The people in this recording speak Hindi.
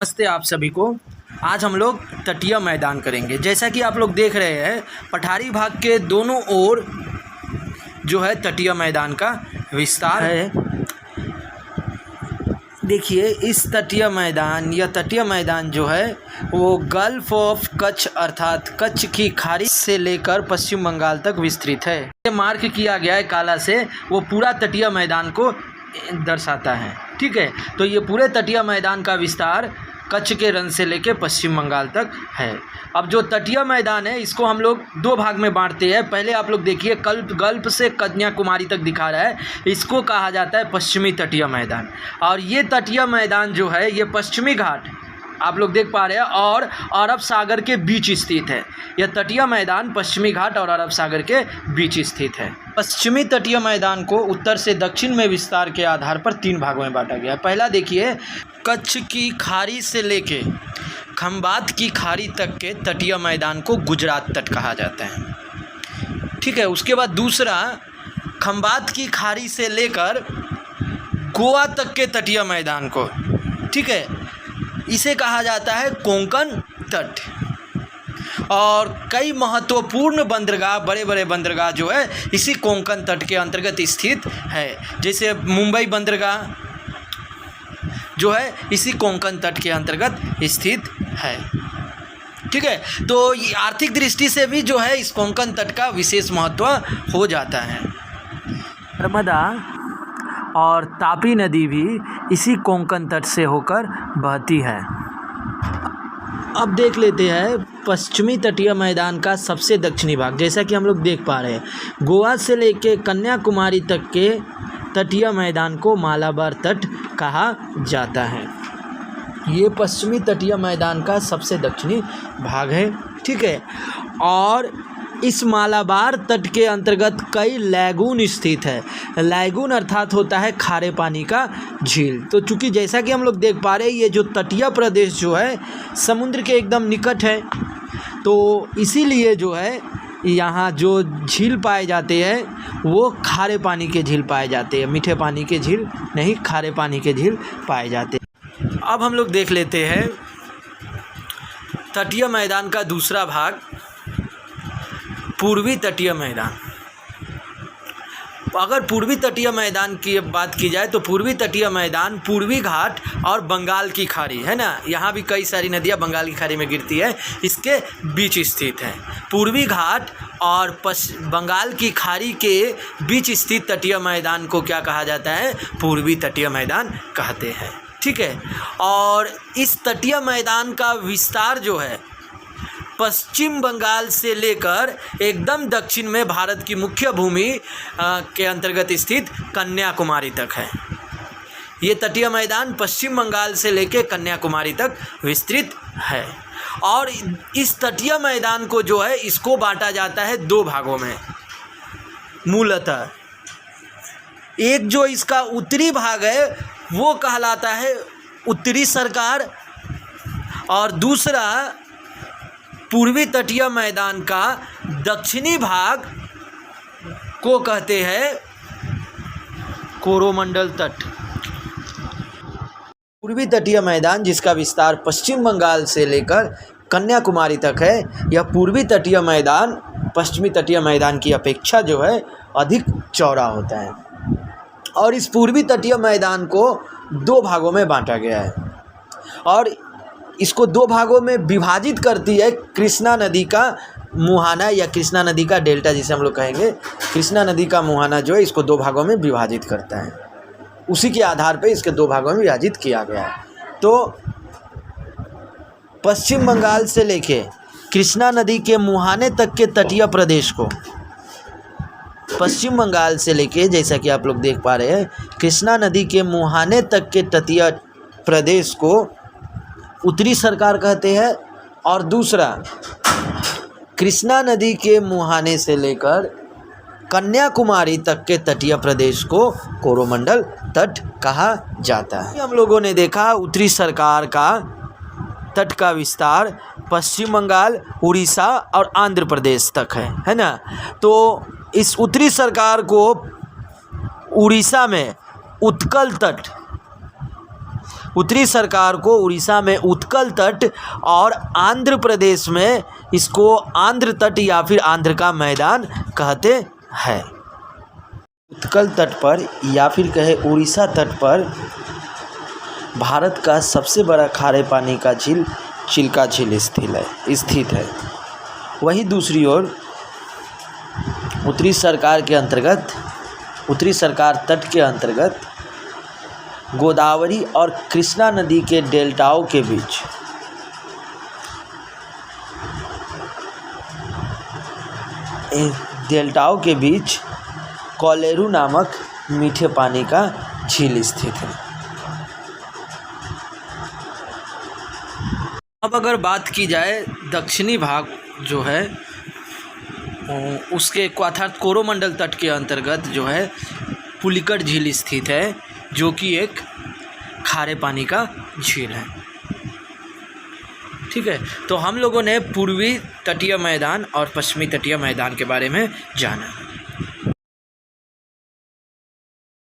नमस्ते आप सभी को। आज हम लोग तटीय मैदान करेंगे। जैसा कि आप लोग देख रहे हैं, पठारी भाग के दोनों ओर जो है तटीय मैदान का विस्तार है। देखिए, इस तटीय मैदान जो है वो गल्फ ऑफ कच्छ अर्थात कच्छ की खाड़ी से लेकर पश्चिम बंगाल तक विस्तृत है। ये मार्क किया गया है काला से, वो पूरा तटीय मैदान को दर्शाता है। ठीक है, तो ये पूरे तटीय मैदान का विस्तार कच्छ के रन से लेकर पश्चिम बंगाल तक है। अब जो तटीय मैदान है इसको हम लोग दो भाग में बांटते हैं। पहले आप लोग देखिए, गल्फ से कन्याकुमारी तक दिखा रहा है, इसको कहा जाता है पश्चिमी तटीय मैदान। और ये तटीय मैदान जो है ये पश्चिमी घाट आप लोग देख पा रहे हैं और अरब सागर के बीच स्थित है। यह तटीय मैदान पश्चिमी घाट और अरब सागर के बीच स्थित है। पश्चिमी तटीय मैदान को उत्तर से दक्षिण में विस्तार के आधार पर तीन भागों में बांटा गया है। पहला देखिए, कच्छ की खाड़ी से लेके खंबात की खाड़ी तक के तटीय मैदान को गुजरात तट कहा जाता है। ठीक है, उसके बाद दूसरा, खंबात की खाड़ी से लेकर गोवा तक के तटीय मैदान को, ठीक है, इसे कहा जाता है कोंकण तट। और कई महत्वपूर्ण बंदरगाह, बड़े बड़े बंदरगाह जो है इसी कोंकण तट के अंतर्गत स्थित है। जैसे मुंबई बंदरगाह जो है इसी कोंकण तट के अंतर्गत स्थित है। ठीक है, तो ये आर्थिक दृष्टि से भी जो है इस कोंकण तट का विशेष महत्व हो जाता है। नर्मदा और तापी नदी भी इसी कोंकण तट से होकर बहती है। अब देख लेते हैं पश्चिमी तटीय मैदान का सबसे दक्षिणी भाग। जैसा कि हम लोग देख पा रहे हैं, गोवा से लेके कन्याकुमारी तक के तटीय मैदान को मालाबार तट कहा जाता है। ये पश्चिमी तटीय मैदान का सबसे दक्षिणी भाग है। ठीक है, और इस मालाबार तट के अंतर्गत कई लैगून स्थित है। लैगून अर्थात होता है खारे पानी का झील। तो चूँकि जैसा कि हम लोग देख पा रहे हैं, ये जो तटीय प्रदेश जो है समुद्र के एकदम निकट है, तो इसीलिए जो है यहाँ जो झील पाए जाते हैं वो खारे पानी के झील पाए जाते हैं। मीठे पानी के झील नहीं, खारे पानी के झील पाए जाते हैं। अब हम लोग देख लेते हैं तटीय मैदान का दूसरा भाग, पूर्वी तटीय मैदान। अगर पूर्वी तटीय मैदान की बात की जाए तो पूर्वी तटीय मैदान पूर्वी घाट और बंगाल की खाड़ी है ना, यहाँ भी कई सारी नदियाँ बंगाल की खाड़ी में गिरती है, इसके बीच स्थित है। पूर्वी घाट और बंगाल की खाड़ी के बीच स्थित तटीय मैदान को क्या कहा जाता है? पूर्वी तटीय मैदान कहते हैं। ठीक है, और इस तटीय मैदान का विस्तार जो है पश्चिम बंगाल से लेकर एकदम दक्षिण में भारत की मुख्य भूमि के अंतर्गत स्थित कन्याकुमारी तक है। ये तटीय मैदान पश्चिम बंगाल से लेकर कन्याकुमारी तक विस्तृत है। और इस तटीय मैदान को जो है इसको बांटा जाता है दो भागों में मूलतः। एक जो इसका उत्तरी भाग है वो कहलाता है उत्तरी सरकार, और दूसरा पूर्वी तटीय मैदान का दक्षिणी भाग को कहते हैं कोरोमंडल तट। पूर्वी तटीय मैदान जिसका विस्तार पश्चिम बंगाल से लेकर कन्याकुमारी तक है, यह पूर्वी तटीय मैदान पश्चिमी तटीय मैदान की अपेक्षा जो है अधिक चौड़ा होता है। और इस पूर्वी तटीय मैदान को दो भागों में बांटा गया है और इसको दो भागों में विभाजित करती है कृष्णा नदी का मुहाना या कृष्णा नदी का डेल्टा जिसे हम लोग कहेंगे। कृष्णा नदी का मुहाना जो है इसको दो भागों में विभाजित करता है। उसी के आधार पर इसके दो भागों में विभाजित किया गया है। तो पश्चिम बंगाल से लेके कृष्णा नदी के मुहाने तक के तटीय प्रदेश को, पश्चिम बंगाल से लेके जैसा कि आप लोग देख पा रहे हैं, कृष्णा नदी के मुहाने तक के तटीय प्रदेश को उत्तरी सरकार कहते हैं, और दूसरा कृष्णा नदी के मुहाने से लेकर कन्याकुमारी तक के तटीय प्रदेश को कोरोमंडल तट कहा जाता है। हम लोगों ने देखा उत्तरी सरकार का तट का विस्तार पश्चिम बंगाल, उड़ीसा और आंध्र प्रदेश तक है ना। तो इस उत्तरी सरकार को उड़ीसा में उत्कल तट उत्तरी सरकार को उड़ीसा में उत्कल तट और आंध्र प्रदेश में इसको आंध्र तट या फिर आंध्र का मैदान कहते हैं। उत्कल तट पर या फिर कहे उड़ीसा तट पर भारत का सबसे बड़ा खारे पानी का झील चिल्का झील स्थित है। वहीं दूसरी ओर उत्तरी सरकार तट के अंतर्गत गोदावरी और कृष्णा नदी के डेल्टाओं के बीच कोलेरू नामक मीठे पानी का झील स्थित है। अब अगर बात की जाए दक्षिणी भाग जो है उसके अर्थात कोरोमंडल तट के अंतर्गत जो है पुलिकट झील स्थित है, जो कि एक खारे पानी का झील है। ठीक है, तो हम लोगों ने पूर्वी तटीय मैदान और पश्चिमी तटीय मैदान के बारे में जाना।